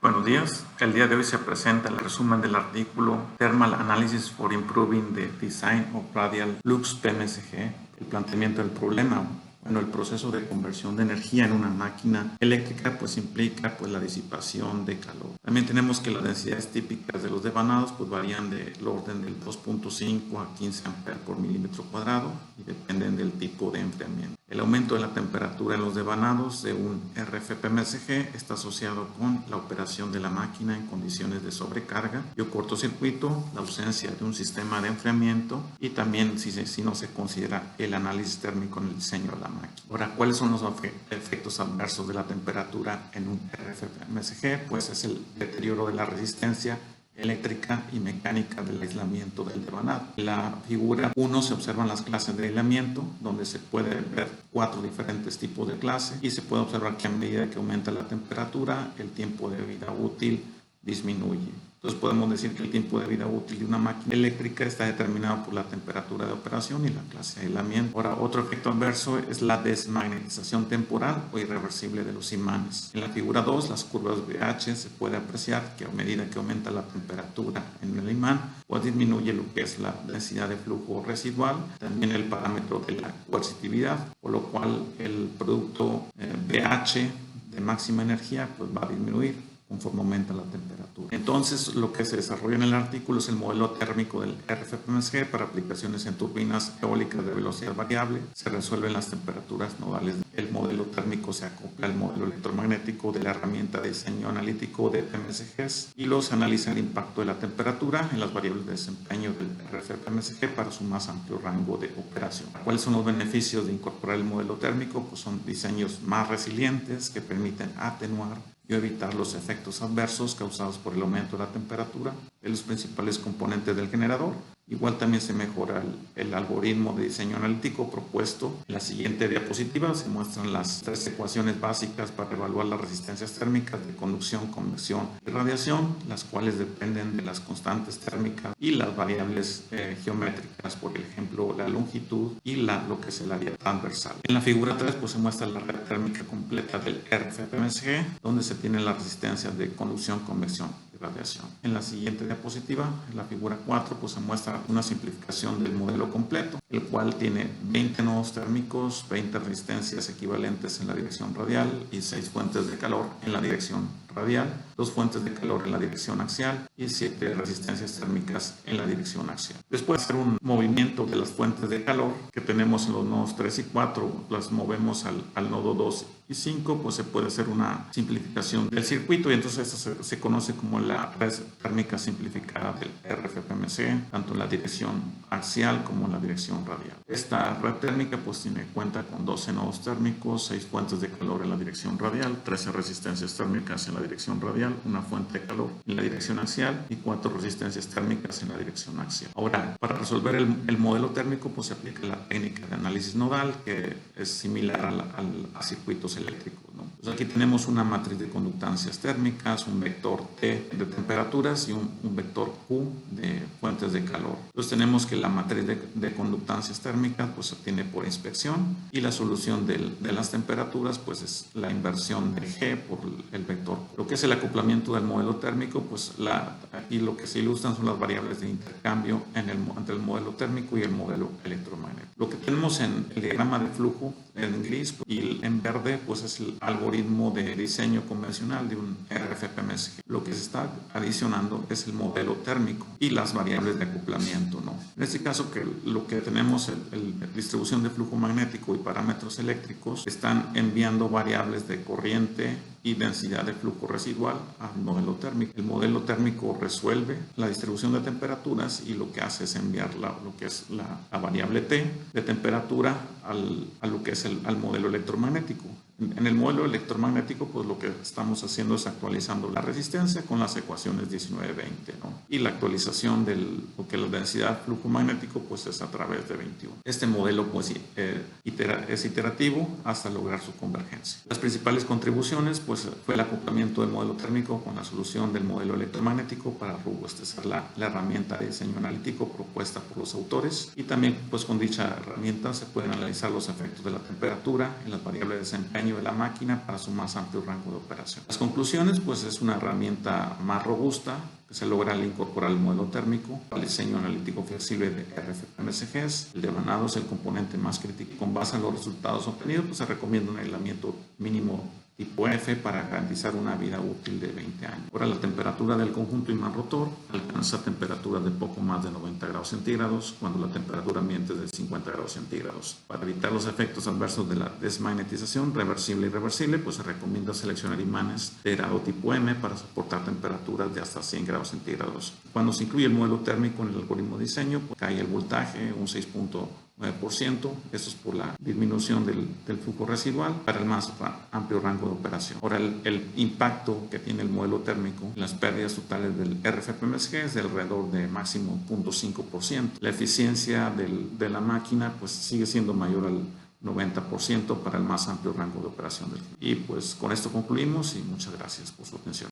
Buenos días. El día de hoy se presenta el resumen del artículo Thermal Analysis for Improving the Design of Radial Flux PMSG. El planteamiento del problema. Bueno, el proceso de conversión de energía en una máquina eléctrica pues implica la disipación de calor. También tenemos que las densidades típicas de los devanados pues varían del orden del 2.5 a 15 amperes por milímetro cuadrado y dependen del tipo de enfriamiento. El aumento de la temperatura en los devanados de un RFPMSG está asociado con la operación de la máquina en condiciones de sobrecarga y o cortocircuito, la ausencia de un sistema de enfriamiento y también si no se considera el análisis térmico en el diseño de la máquina. Ahora, ¿cuáles son los efectos adversos de la temperatura en un RFPMSG? Pues es el deterioro de la resistencia eléctrica y mecánica del aislamiento del devanado. En la figura 1 se observan las clases de aislamiento, donde se puede ver 4 diferentes tipos de clases y se puede observar que a medida que aumenta la temperatura, el tiempo de vida útil disminuye. Entonces podemos decir que el tiempo de vida útil de una máquina eléctrica está determinado por la temperatura de operación y la clase de aislamiento. Ahora, otro efecto adverso es la desmagnetización temporal o irreversible de los imanes. En la figura 2, las curvas BH se puede apreciar que a medida que aumenta la temperatura en el imán, pues disminuye lo que es la densidad de flujo residual, también el parámetro de la coercitividad, por lo cual el producto BH de máxima energía pues va a disminuir conforme aumenta la temperatura. Entonces, lo que se desarrolla en el artículo es el modelo térmico del RFPMSG para aplicaciones en turbinas eólicas de velocidad variable. Se resuelven las temperaturas nodales. El modelo térmico se acopla al modelo electromagnético de la herramienta de diseño analítico de PMSGs y los analiza el impacto de la temperatura en las variables de desempeño del RFPMSG para su más amplio rango de operación. ¿Cuáles son los beneficios de incorporar el modelo térmico? Pues son diseños más resilientes que permiten atenuar y evitar los efectos adversos causados por el aumento de la temperatura de los principales componentes del generador. Igual también se mejora el algoritmo de diseño analítico propuesto. En la siguiente diapositiva se muestran las 3 ecuaciones básicas para evaluar las resistencias térmicas de conducción, convección y radiación, las cuales dependen de las constantes térmicas y las variables geométricas, por ejemplo, la longitud y lo que es el área transversal. En la figura 3 se muestra la red térmica completa del RFPMSG, donde se tienen las resistencias de conducción, convección y radiación. En la siguiente diapositiva, en la figura 4, se muestra una simplificación del modelo completo, el cual tiene 20 nodos térmicos, 20 resistencias equivalentes en la dirección radial y 6 fuentes de calor en la dirección radial, 2 fuentes de calor en la dirección axial y 7 resistencias térmicas en la dirección axial. Después de hacer un movimiento de las fuentes de calor que tenemos en los nodos 3 y 4, las movemos al nodo 2 y 5, pues se puede hacer una simplificación del circuito y entonces esto se conoce como la red térmica simplificada del RFPMSG, tanto en la dirección axial como en la dirección radial. Esta red térmica cuenta con 12 nodos térmicos, 6 fuentes de calor en la dirección radial, 13 resistencias térmicas en la dirección radial, una fuente de calor en la dirección axial y 4 resistencias térmicas en la dirección axial. Ahora, para resolver el modelo térmico se aplica la técnica de análisis nodal, que es similar a circuitos eléctricos, ¿no? Pues aquí tenemos una matriz de conductancias térmicas, un vector T de temperaturas y un vector Q de fuentes de calor. Entonces tenemos que la matriz de conductancias térmicas se obtiene por inspección y la solución de las temperaturas es la inversión de G por el vector. Lo que es el acoplamiento del modelo térmico, aquí lo que se ilustran son las variables de intercambio entre el modelo térmico y el modelo electromagnético. Lo que tenemos en el diagrama de flujo en gris y en verde es el algoritmo de diseño convencional de un RFPMSG. Lo que se está adicionando es el modelo térmico y las variables de acoplamiento, ¿no? En este caso lo que tenemos distribución de flujo magnético y parámetros eléctricos están enviando variables de corriente y densidad de flujo residual al modelo térmico. El modelo térmico resuelve la distribución de temperaturas y lo que hace es enviar lo que es la variable T de temperatura a lo que es al modelo electromagnético. En el modelo electromagnético, lo que estamos haciendo es actualizando la resistencia con las ecuaciones 19-20, ¿no? Y la actualización de lo que la densidad flujo magnético, es a través de 21. Este modelo, es iterativo hasta lograr su convergencia. Las principales contribuciones, fue el acoplamiento del modelo térmico con la solución del modelo electromagnético para robustecer la herramienta de diseño analítico propuesta por los autores. Y también, con dicha herramienta se pueden analizar los efectos de la temperatura en las variables de desempeño desempeño de la máquina para su más amplio rango de operación. Las conclusiones, pues es una herramienta más robusta que se logra al incorporar el modelo térmico, el diseño analítico flexible de RFPMSGs. El devanado es el componente más crítico. Con base en los resultados obtenidos, pues se recomienda un aislamiento mínimo tipo F para garantizar una vida útil de 20 años. Ahora, la temperatura del conjunto imán rotor alcanza temperaturas de poco más de 90 grados centígrados cuando la temperatura ambiente es de 50 grados centígrados. Para evitar los efectos adversos de la desmagnetización reversible y reversible, pues se recomienda seleccionar imanes de grado tipo M para soportar temperaturas de hasta 100 grados centígrados. Cuando se incluye el modelo térmico en el algoritmo de diseño, pues cae el voltaje un 6.9%, eso es por la disminución del flujo residual para el más amplio rango de operación. Ahora, el impacto que tiene el modelo térmico en las pérdidas totales del RFPMSG es de alrededor de máximo 0.5%. La eficiencia de la máquina pues sigue siendo mayor al 90% para el más amplio rango de operación. Y pues con esto concluimos y muchas gracias por su atención.